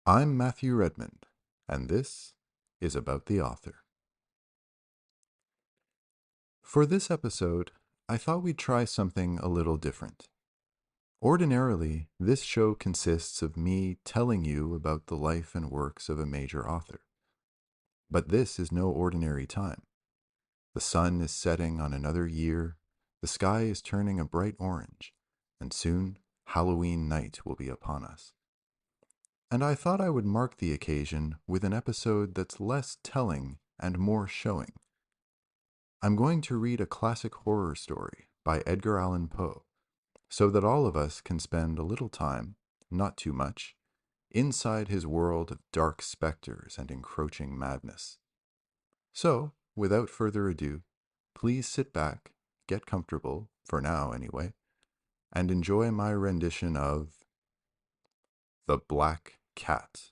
I'm Matthew Redmond, and this is About the Author. For this episode, I thought we'd try something a little different. Ordinarily, this show consists of me telling you about the life and works of a major author. But this is no ordinary time. The sun is setting on another year, the sky is turning a bright orange, and soon Halloween night will be upon us. And I thought I would mark the occasion with an episode that's less telling and more showing. I'm going to read a classic horror story by Edgar Allan Poe, so that all of us can spend a little time, not too much, inside his world of dark specters and encroaching madness. So, without further ado, please sit back, get comfortable, for now anyway, and enjoy my rendition of The Black Cat.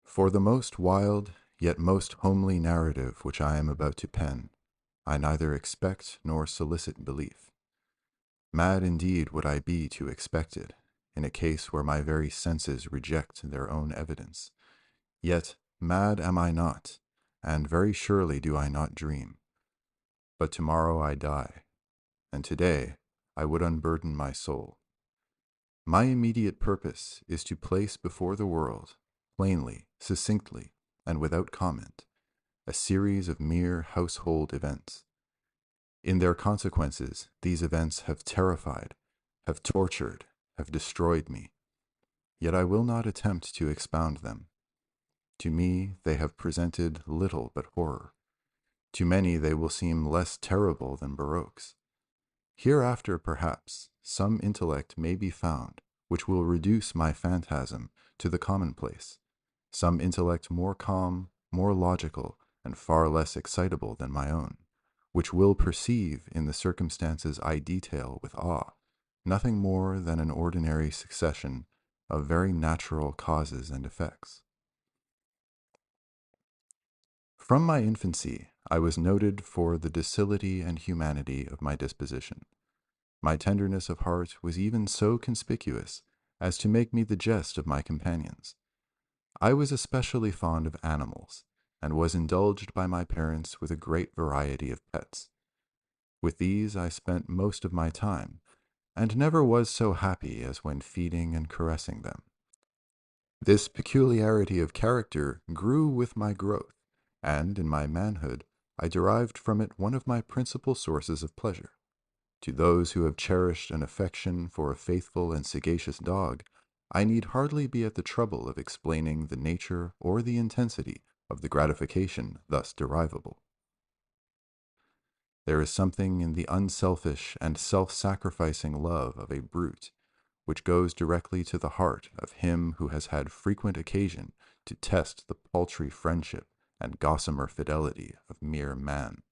For the most wild, yet most homely narrative which I am about to pen, I neither expect nor solicit belief. Mad indeed would I be to expect it, in a case where my very senses reject their own evidence. Yet mad am I not, and very surely do I not dream. But tomorrow I die, and today I would unburden my soul. My immediate purpose is to place before the world, plainly, succinctly, and without comment, a series of mere household events. In their consequences, these events have terrified, have tortured, have destroyed me. Yet I will not attempt to expound them. To me, they have presented little but horror. To many, they will seem less terrible than Baroque's. Hereafter, perhaps, some intellect may be found which will reduce my phantasm to the commonplace, some intellect more calm, more logical, and far less excitable than my own, which will perceive in the circumstances I detail with awe nothing more than an ordinary succession of very natural causes and effects. From my infancy, I was noted for the docility and humanity of my disposition. My tenderness of heart was even so conspicuous as to make me the jest of my companions. I was especially fond of animals, and was indulged by my parents with a great variety of pets. With these I spent most of my time, and never was so happy as when feeding and caressing them. This peculiarity of character grew with my growth, and in my manhood I derived from it one of my principal sources of pleasure. To those who have cherished an affection for a faithful and sagacious dog, I need hardly be at the trouble of explaining the nature or the intensity of the gratification thus derivable. There is something in the unselfish and self-sacrificing love of a brute which goes directly to the heart of him who has had frequent occasion to test the paltry friendship and gossamer fidelity of mere man.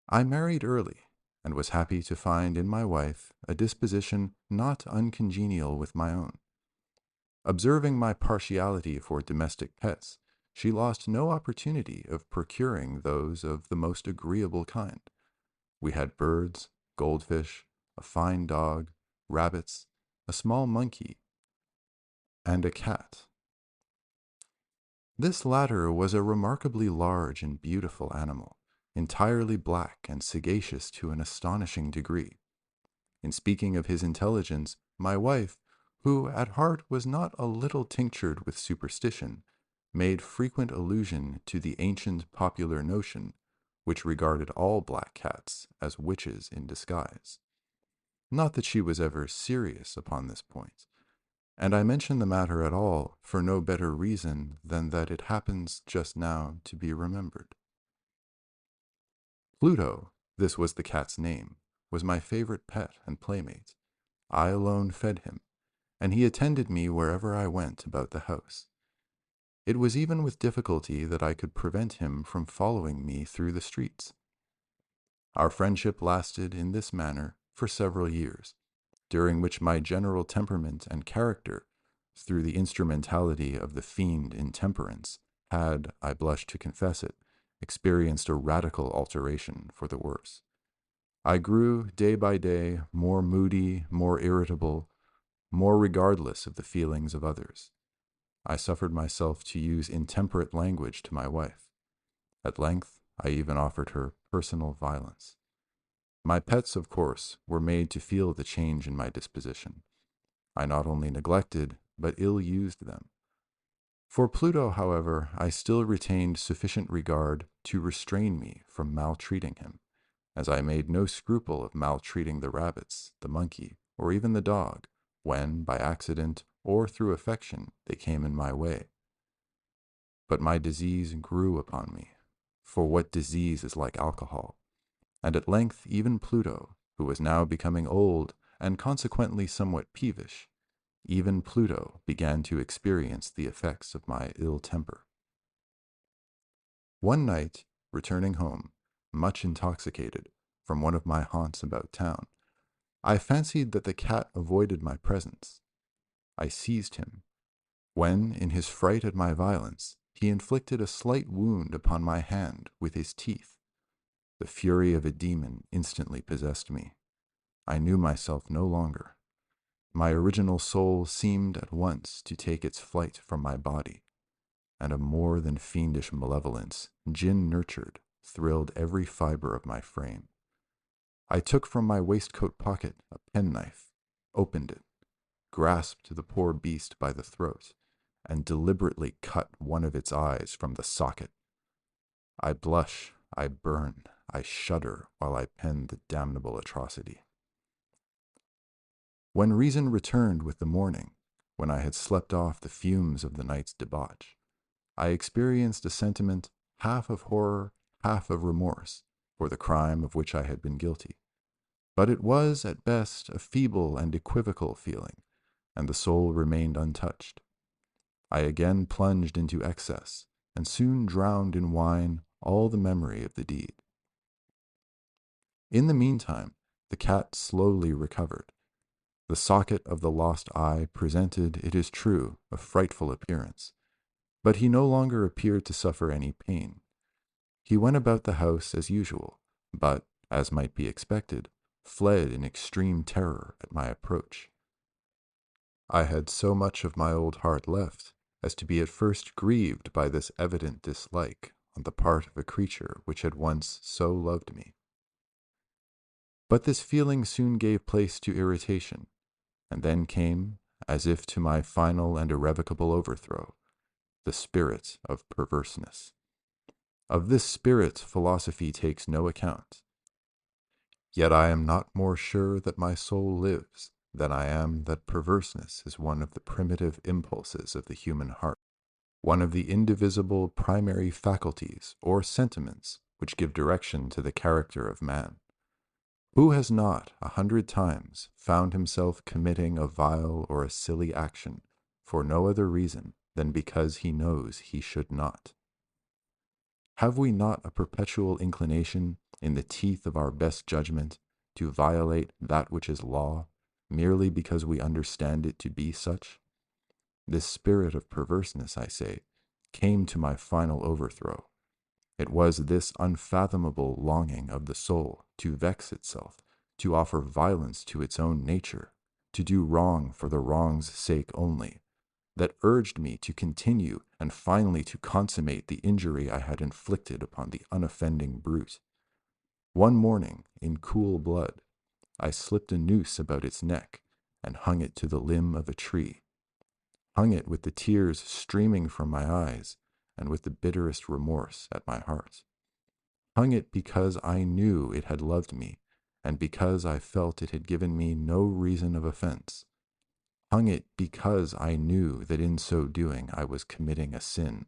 I married early, and was happy to find in my wife a disposition not uncongenial with my own. Observing my partiality for domestic pets, she lost no opportunity of procuring those of the most agreeable kind. We had birds, goldfish, a fine dog, rabbits, a small monkey, and a cat. This latter was a remarkably large and beautiful animal, entirely black and sagacious to an astonishing degree. In speaking of his intelligence, my wife, who at heart was not a little tinctured with superstition, made frequent allusion to the ancient popular notion, which regarded all black cats as witches in disguise. Not that she was ever serious upon this point, and I mention the matter at all for no better reason than that it happens just now to be remembered. Pluto, this was the cat's name, was my favorite pet and playmate. I alone fed him, and he attended me wherever I went about the house. It was even with difficulty that I could prevent him from following me through the streets. Our friendship lasted in this manner for several years, during which my general temperament and character, through the instrumentality of the fiend intemperance, had, I blush to confess it, experienced a radical alteration for the worse. I grew, day by day, more moody, more irritable, more regardless of the feelings of others. I suffered myself to use intemperate language to my wife. At length, I even offered her personal violence. My pets, of course, were made to feel the change in my disposition. I not only neglected, but ill-used them. For Pluto, however, I still retained sufficient regard to restrain me from maltreating him, as I made no scruple of maltreating the rabbits, the monkey, or even the dog, when, by accident or through affection, they came in my way. But my disease grew upon me, for what disease is like alcohol? And at length even Pluto, who was now becoming old and consequently somewhat peevish, even Pluto began to experience the effects of my ill temper. One night, returning home, much intoxicated, from one of my haunts about town, I fancied that the cat avoided my presence. I seized him, when, in his fright at my violence, he inflicted a slight wound upon my hand with his teeth. The fury of a demon instantly possessed me. I knew myself no longer. My original soul seemed at once to take its flight from my body, and a more than fiendish malevolence, gin-nurtured, thrilled every fiber of my frame. I took from my waistcoat pocket a penknife, opened it, grasped the poor beast by the throat, and deliberately cut one of its eyes from the socket. I blush, I burn, I shudder while I pen the damnable atrocity. When reason returned with the morning, when I had slept off the fumes of the night's debauch, I experienced a sentiment half of horror, half of remorse for the crime of which I had been guilty. But it was, at best, a feeble and equivocal feeling, and the soul remained untouched. I again plunged into excess, and soon drowned in wine all the memory of the deed. In the meantime, the cat slowly recovered. The socket of the lost eye presented, it is true, a frightful appearance, but he no longer appeared to suffer any pain. He went about the house as usual, but, as might be expected, fled in extreme terror at my approach. I had so much of my old heart left as to be at first grieved by this evident dislike on the part of a creature which had once so loved me. But this feeling soon gave place to irritation, and then came, as if to my final and irrevocable overthrow, the spirit of perverseness. Of this spirit philosophy takes no account. Yet I am not more sure that my soul lives than I am that perverseness is one of the primitive impulses of the human heart, one of the indivisible primary faculties or sentiments which give direction to the character of man. Who has not, 100 times, found himself committing a vile or a silly action for no other reason than because he knows he should not? Have we not a perpetual inclination, in the teeth of our best judgment, to violate that which is law, merely because we understand it to be such? This spirit of perverseness, I say, came to my final overthrow. It was this unfathomable longing of the soul to vex itself, to offer violence to its own nature, to do wrong for the wrong's sake only, that urged me to continue and finally to consummate the injury I had inflicted upon the unoffending brute. One morning, in cool blood, I slipped a noose about its neck and hung it to the limb of a tree, hung it with the tears streaming from my eyes and with the bitterest remorse at my heart. Hung it because I knew it had loved me, and because I felt it had given me no reason of offense. Hung it because I knew that in so doing I was committing a sin,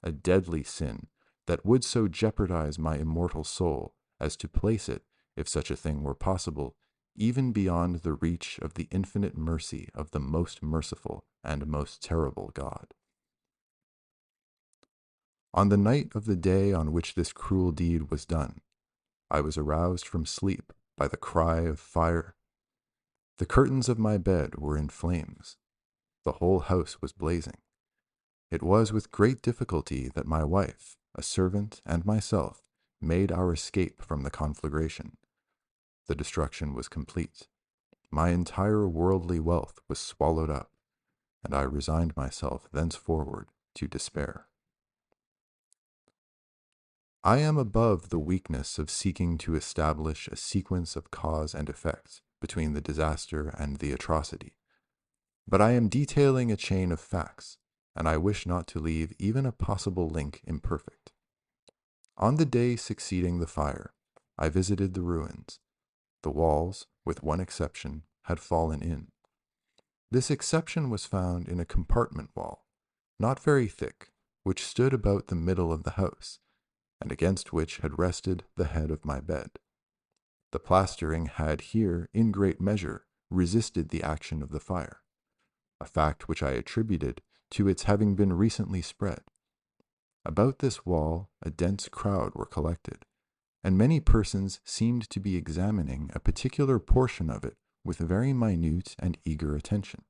a deadly sin, that would so jeopardize my immortal soul as to place it, if such a thing were possible, even beyond the reach of the infinite mercy of the most merciful and most terrible God. On the night of the day on which this cruel deed was done, I was aroused from sleep by the cry of fire. The curtains of my bed were in flames. The whole house was blazing. It was with great difficulty that my wife, a servant, and myself made our escape from the conflagration. The destruction was complete. My entire worldly wealth was swallowed up, and I resigned myself thenceforward to despair. I am above the weakness of seeking to establish a sequence of cause and effect between the disaster and the atrocity, but I am detailing a chain of facts, and I wish not to leave even a possible link imperfect. On the day succeeding the fire, I visited the ruins. The walls, with one exception, had fallen in. This exception was found in a compartment wall, not very thick, which stood about the middle of the house, and against which had rested the head of my bed. The plastering had here, in great measure, resisted the action of the fire, a fact which I attributed to its having been recently spread. About this wall a dense crowd were collected, and many persons seemed to be examining a particular portion of it with very minute and eager attention.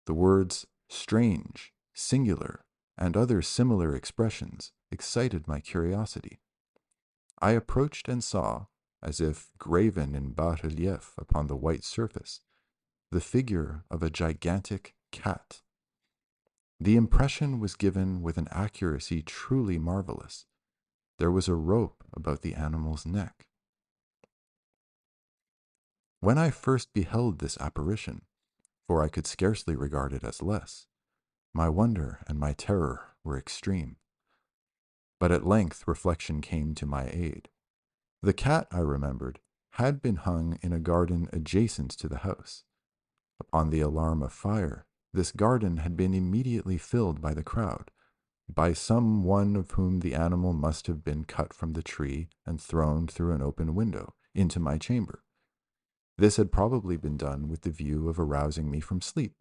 The words strange, singular, and other similar expressions excited my curiosity. I approached and saw, as if graven in bas-relief upon the white surface, the figure of a gigantic cat. The impression was given with an accuracy truly marvelous. There was a rope about the animal's neck. When I first beheld this apparition, for I could scarcely regard it as less, my wonder and my terror were extreme. But at length reflection came to my aid. The cat, I remembered, had been hung in a garden adjacent to the house. Upon the alarm of fire, this garden had been immediately filled by the crowd, by some one of whom the animal must have been cut from the tree and thrown through an open window into my chamber. This had probably been done with the view of arousing me from sleep.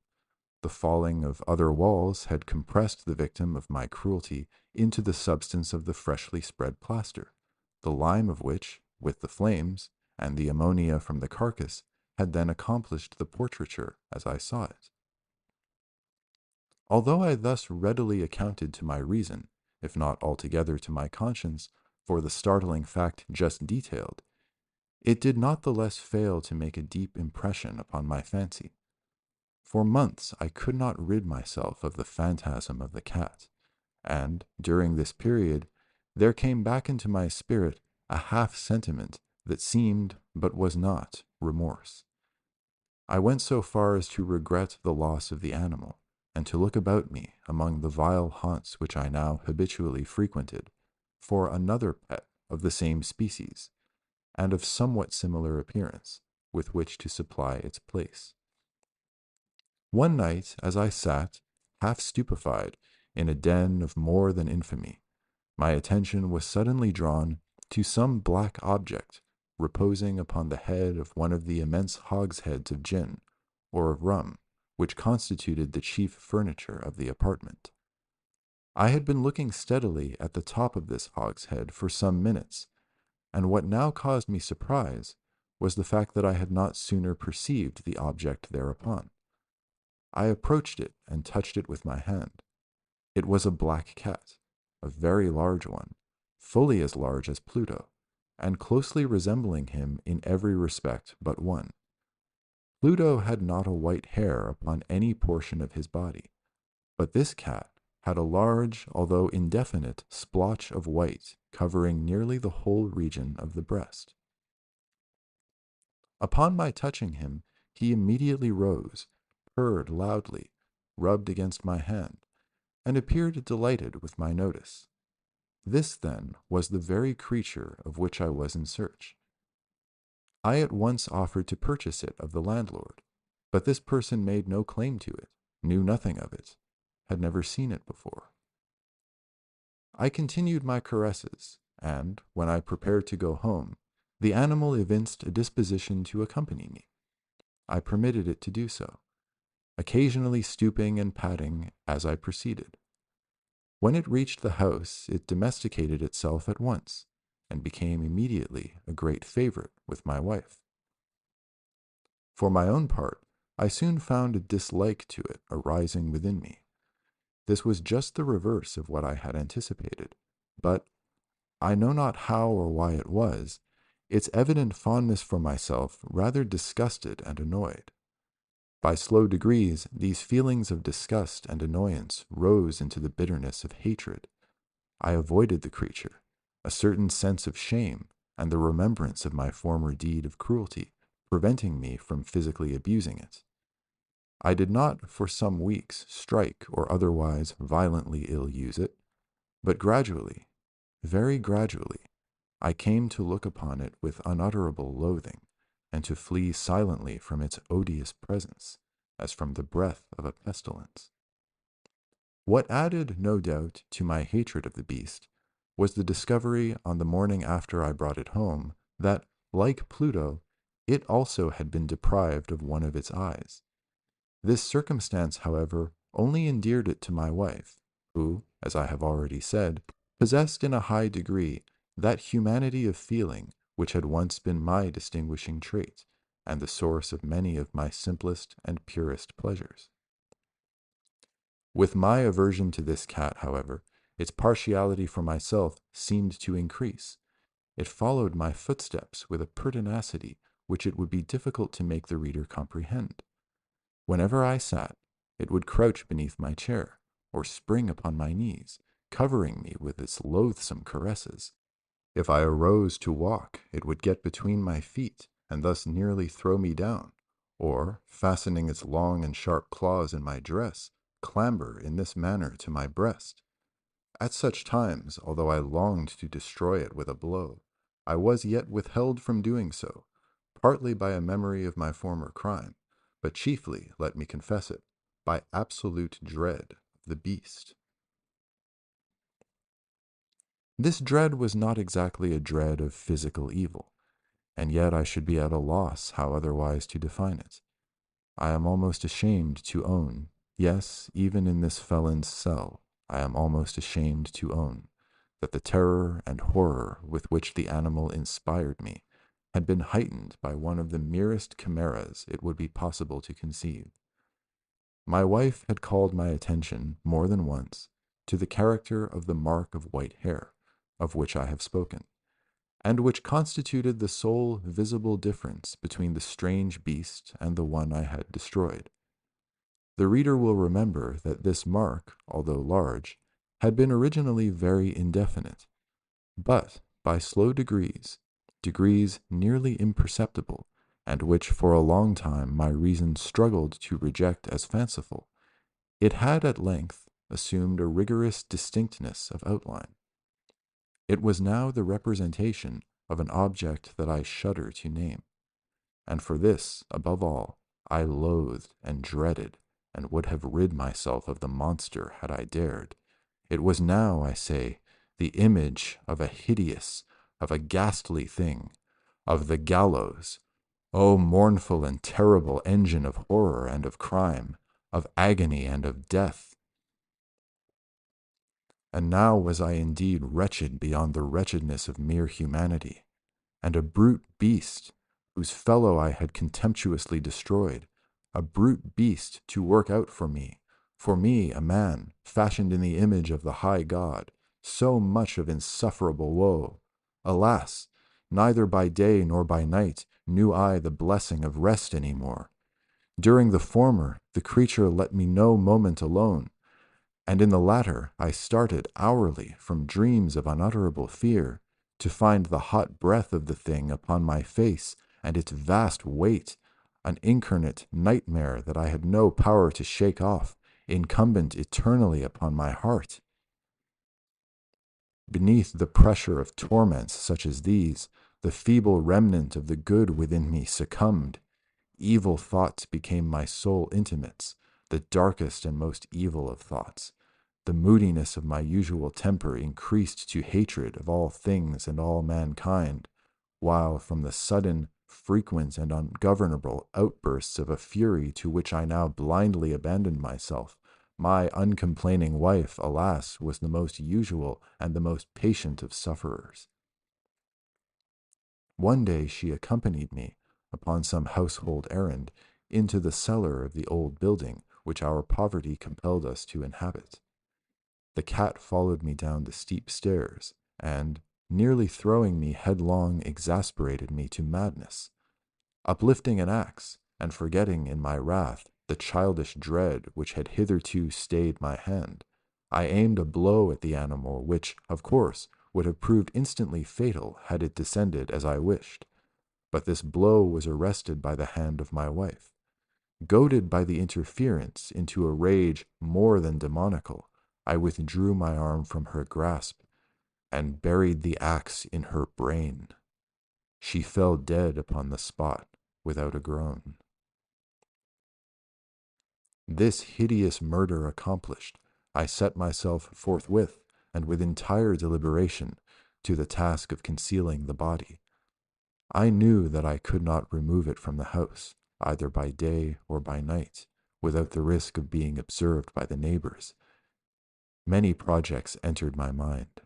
The falling of other walls had compressed the victim of my cruelty into the substance of the freshly spread plaster, the lime of which, with the flames, and the ammonia from the carcass, had then accomplished the portraiture as I saw it. Although I thus readily accounted to my reason, if not altogether to my conscience, for the startling fact just detailed, it did not the less fail to make a deep impression upon my fancy. For months I could not rid myself of the phantasm of the cat, and, during this period, there came back into my spirit a half-sentiment that seemed, but was not, remorse. I went so far as to regret the loss of the animal, and to look about me among the vile haunts which I now habitually frequented, for another pet of the same species, and of somewhat similar appearance, with which to supply its place. One night, as I sat, half stupefied, in a den of more than infamy, my attention was suddenly drawn to some black object reposing upon the head of one of the immense hogsheads of gin, or of rum, which constituted the chief furniture of the apartment. I had been looking steadily at the top of this hogshead for some minutes, and what now caused me surprise was the fact that I had not sooner perceived the object thereupon. I approached it and touched it with my hand. It was a black cat, a very large one, fully as large as Pluto, and closely resembling him in every respect but one. Pluto had not a white hair upon any portion of his body, but this cat had a large, although indefinite, splotch of white covering nearly the whole region of the breast. Upon my touching him, he immediately rose, purred loudly, rubbed against my hand, and appeared delighted with my notice. This, then, was the very creature of which I was in search. I at once offered to purchase it of the landlord, but this person made no claim to it, knew nothing of it, had never seen it before. I continued my caresses, and, when I prepared to go home, the animal evinced a disposition to accompany me. I permitted it to do so, occasionally stooping and patting as I proceeded. When it reached the house, it domesticated itself at once, and became immediately a great favorite with my wife. For my own part, I soon found a dislike to it arising within me. This was just the reverse of what I had anticipated, but I know not how or why it was, its evident fondness for myself rather disgusted and annoyed. By slow degrees, these feelings of disgust and annoyance rose into the bitterness of hatred. I avoided the creature, a certain sense of shame and the remembrance of my former deed of cruelty preventing me from physically abusing it. I did not for some weeks strike or otherwise violently ill-use it, but gradually, very gradually, I came to look upon it with unutterable loathing, and to flee silently from its odious presence, as from the breath of a pestilence. What added, no doubt, to my hatred of the beast was the discovery on the morning after I brought it home that, like Pluto, it also had been deprived of one of its eyes. This circumstance, however, only endeared it to my wife, who, as I have already said, possessed in a high degree that humanity of feeling which had once been my distinguishing trait, and the source of many of my simplest and purest pleasures. With my aversion to this cat, however, its partiality for myself seemed to increase. It followed my footsteps with a pertinacity which it would be difficult to make the reader comprehend. Whenever I sat, it would crouch beneath my chair, or spring upon my knees, covering me with its loathsome caresses. If I arose to walk, it would get between my feet, and thus nearly throw me down, or, fastening its long and sharp claws in my dress, clamber in this manner to my breast. At such times, although I longed to destroy it with a blow, I was yet withheld from doing so, partly by a memory of my former crime, but chiefly, let me confess it, by absolute dread of the beast. This dread was not exactly a dread of physical evil, and yet I should be at a loss how otherwise to define it. I am almost ashamed to own, yes, even in this felon's cell, I am almost ashamed to own, that the terror and horror with which the animal inspired me had been heightened by one of the merest chimeras it would be possible to conceive. My wife had called my attention more than once to the character of the mark of white hair, of which I have spoken, and which constituted the sole visible difference between the strange beast and the one I had destroyed. The reader will remember that this mark, although large, had been originally very indefinite, but by slow degrees, degrees nearly imperceptible, and which for a long time my reason struggled to reject as fanciful, it had at length assumed a rigorous distinctness of outline. It was now the representation of an object that I shudder to name, and for this, above all, I loathed and dreaded, and would have rid myself of the monster had I dared. It was now, I say, the image of a hideous, of a ghastly thing, of the gallows. O mournful and terrible engine of horror and of crime, of agony and of death! And now was I indeed wretched beyond the wretchedness of mere humanity, and a brute beast, whose fellow I had contemptuously destroyed, a brute beast to work out for me, a man, fashioned in the image of the high God, so much of insufferable woe. Alas! Neither by day nor by night knew I the blessing of rest any more. During the former, the creature let me no moment alone, and in the latter I started hourly from dreams of unutterable fear, to find the hot breath of the thing upon my face, and its vast weight, an incarnate nightmare that I had no power to shake off, incumbent eternally upon my heart. Beneath the pressure of torments such as these, the feeble remnant of the good within me succumbed. Evil thoughts became my sole intimates, the darkest and most evil of thoughts. The moodiness of my usual temper increased to hatred of all things and all mankind, while from the sudden, frequent, and ungovernable outbursts of a fury to which I now blindly abandoned myself, my uncomplaining wife, alas, was the most usual and the most patient of sufferers. One day she accompanied me, upon some household errand, into the cellar of the old building which our poverty compelled us to inhabit. The cat followed me down the steep stairs, and, nearly throwing me headlong exasperated me to madness. Uplifting an axe, and forgetting in my wrath the childish dread which had hitherto stayed my hand, I aimed a blow at the animal which, of course, would have proved instantly fatal had it descended as I wished. But this blow was arrested by the hand of my wife. Goaded by the interference into a rage more than demoniacal, I withdrew my arm from her grasp and buried the axe in her brain. She fell dead upon the spot without a groan. This hideous murder accomplished, I set myself forthwith, and with entire deliberation, to the task of concealing the body. I knew that I could not remove it from the house, either by day or by night, without the risk of being observed by the neighbors. Many projects entered my mind.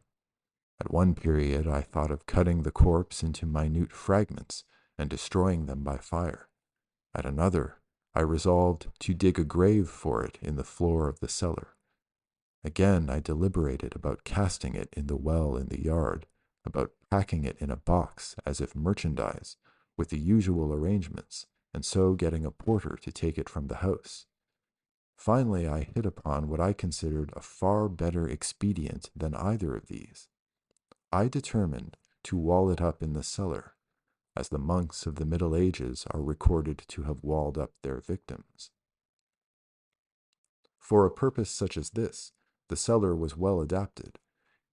At one period I thought of cutting the corpse into minute fragments and destroying them by fire. At another, I resolved to dig a grave for it in the floor of the cellar. Again I deliberated about casting it in the well in the yard, about packing it in a box as if merchandise, with the usual arrangements, and so getting a porter to take it from the house. Finally I hit upon what I considered a far better expedient than either of these. I determined to wall it up in the cellar, as the monks of the Middle Ages are recorded to have walled up their victims. For a purpose such as this, the cellar was well adapted.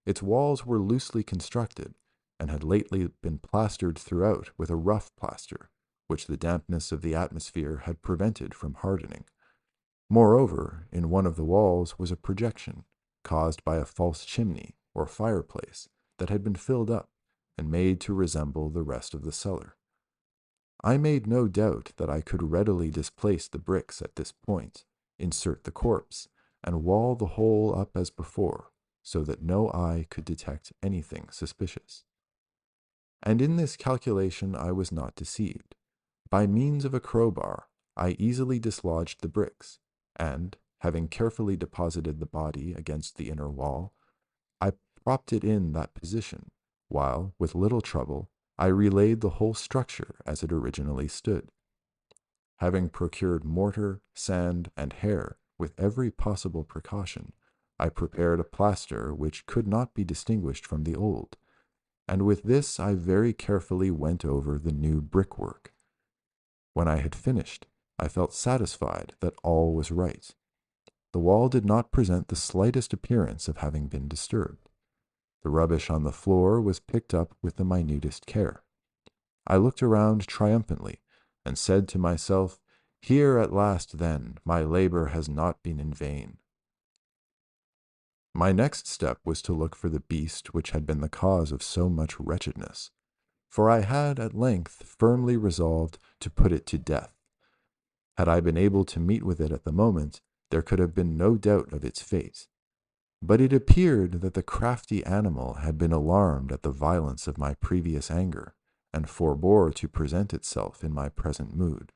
Its walls were loosely constructed, and had lately been plastered throughout with a rough plaster, which the dampness of the atmosphere had prevented from hardening. Moreover, in one of the walls was a projection, caused by a false chimney or fireplace that had been filled up and made to resemble the rest of the cellar. I made no doubt that I could readily displace the bricks at this point, insert the corpse, and wall the whole up as before, so that no eye could detect anything suspicious. And in this calculation I was not deceived. By means of a crowbar, I easily dislodged the bricks, and, having carefully deposited the body against the inner wall, I propped it in that position, while, with little trouble, I relaid the whole structure as it originally stood. Having procured mortar, sand, and hair with every possible precaution, I prepared a plaster which could not be distinguished from the old, and with this I very carefully went over the new brickwork. When I had finished, I felt satisfied that all was right. The wall did not present the slightest appearance of having been disturbed. The rubbish on the floor was picked up with the minutest care. I looked around triumphantly, and said to myself, "Here at last, then, my labor has not been in vain." My next step was to look for the beast which had been the cause of so much wretchedness, for I had at length firmly resolved to put it to death. Had I been able to meet with it at the moment, there could have been no doubt of its fate. But it appeared that the crafty animal had been alarmed at the violence of my previous anger, and forbore to present itself in my present mood.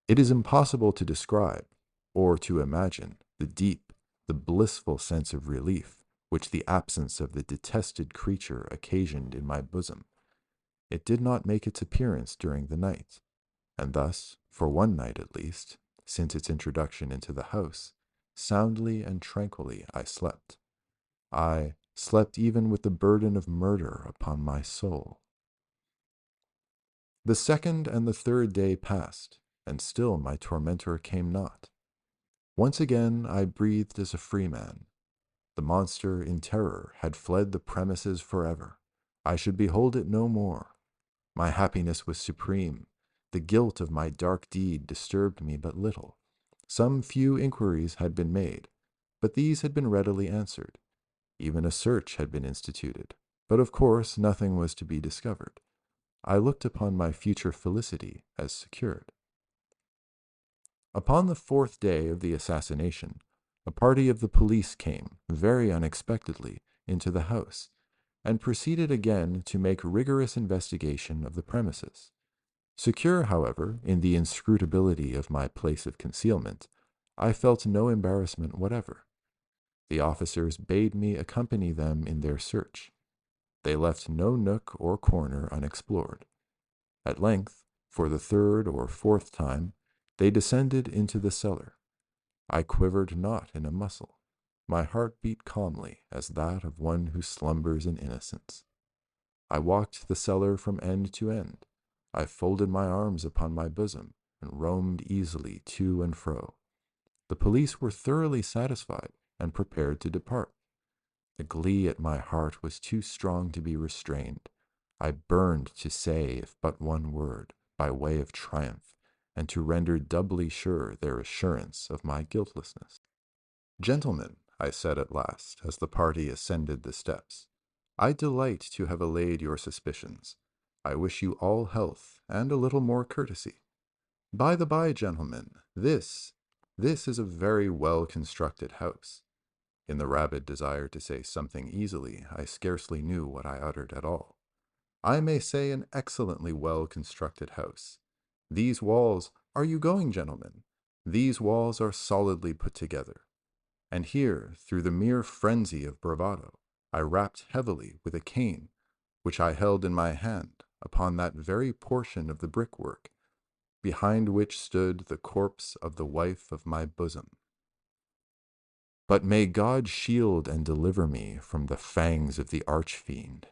It is impossible to describe, or to imagine, the deep, the blissful sense of relief which the absence of the detested creature occasioned in my bosom. It did not make its appearance during the night, and thus, for one night at least, since its introduction into the house, soundly and tranquilly I slept. I slept even with the burden of murder upon my soul. The second and the third day passed, and still my tormentor came not. Once again I breathed as a free man. The monster, in terror, had fled the premises forever. I should behold it no more. My happiness was supreme. The guilt of my dark deed disturbed me but little. Some few inquiries had been made, but these had been readily answered. Even a search had been instituted, but of course nothing was to be discovered. I looked upon my future felicity as secured. Upon the fourth day of the assassination, a party of the police came, very unexpectedly, into the house, and proceeded again to make rigorous investigation of the premises. Secure, however, in the inscrutability of my place of concealment, I felt no embarrassment whatever. The officers bade me accompany them in their search. They left no nook or corner unexplored. At length, for the third or fourth time, they descended into the cellar. I quivered not in a muscle. My heart beat calmly as that of one who slumbers in innocence. I walked the cellar from end to end. I folded my arms upon my bosom and roamed easily to and fro. The police were thoroughly satisfied and prepared to depart. The glee at my heart was too strong to be restrained. I burned to say, if but one word, by way of triumph, and to render doubly sure their assurance of my guiltlessness. "Gentlemen," I said at last, as the party ascended the steps, "I delight to have allayed your suspicions. I wish you all health and a little more courtesy. By the by, gentlemen, this is a very well-constructed house." In the rabid desire to say something easily, I scarcely knew what I uttered at all. "I may say an excellently well-constructed house. These walls— are you going, gentlemen? These walls are solidly put together. And here, through the mere frenzy of bravado, I rapped heavily with a cane, which I held in my hand, upon that very portion of the brickwork, behind which stood the corpse of the wife of my bosom. But may God shield and deliver me from the fangs of the arch-fiend.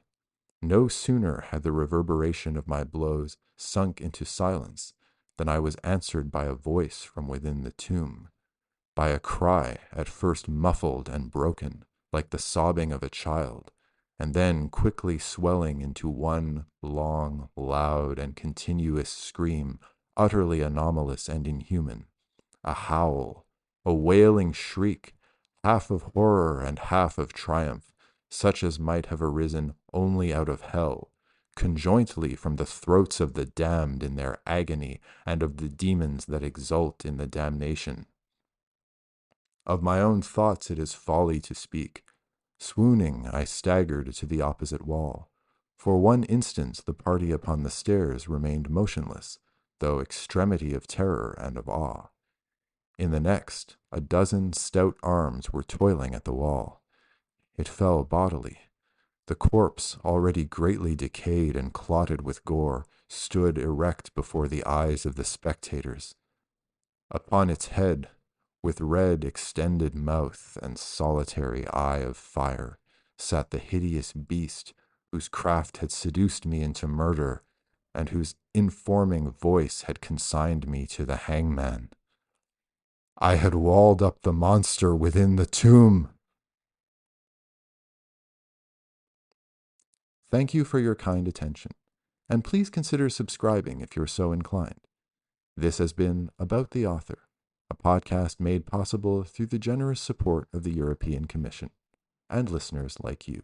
No sooner had the reverberation of my blows sunk into silence than I was answered by a voice from within the tomb, by a cry at first muffled and broken, like the sobbing of a child, and then quickly swelling into one long, loud, and continuous scream, utterly anomalous and inhuman. A howl, a wailing shriek, half of horror and half of triumph, such as might have arisen only out of hell, conjointly from the throats of the damned in their agony and of the demons that exult in the damnation. Of my own thoughts it is folly to speak. Swooning, I staggered to the opposite wall. For one instant the party upon the stairs remained motionless, though extremity of terror and of awe. In the next, a dozen stout arms were toiling at the wall. It fell bodily. The corpse, already greatly decayed and clotted with gore, stood erect before the eyes of the spectators. Upon its head, with red extended mouth and solitary eye of fire, sat the hideous beast whose craft had seduced me into murder, and whose informing voice had consigned me to the hangman. I had walled up the monster within the tomb. Thank you for your kind attention, and please consider subscribing if you're so inclined. This has been About the Author, a podcast made possible through the generous support of the European Commission and listeners like you.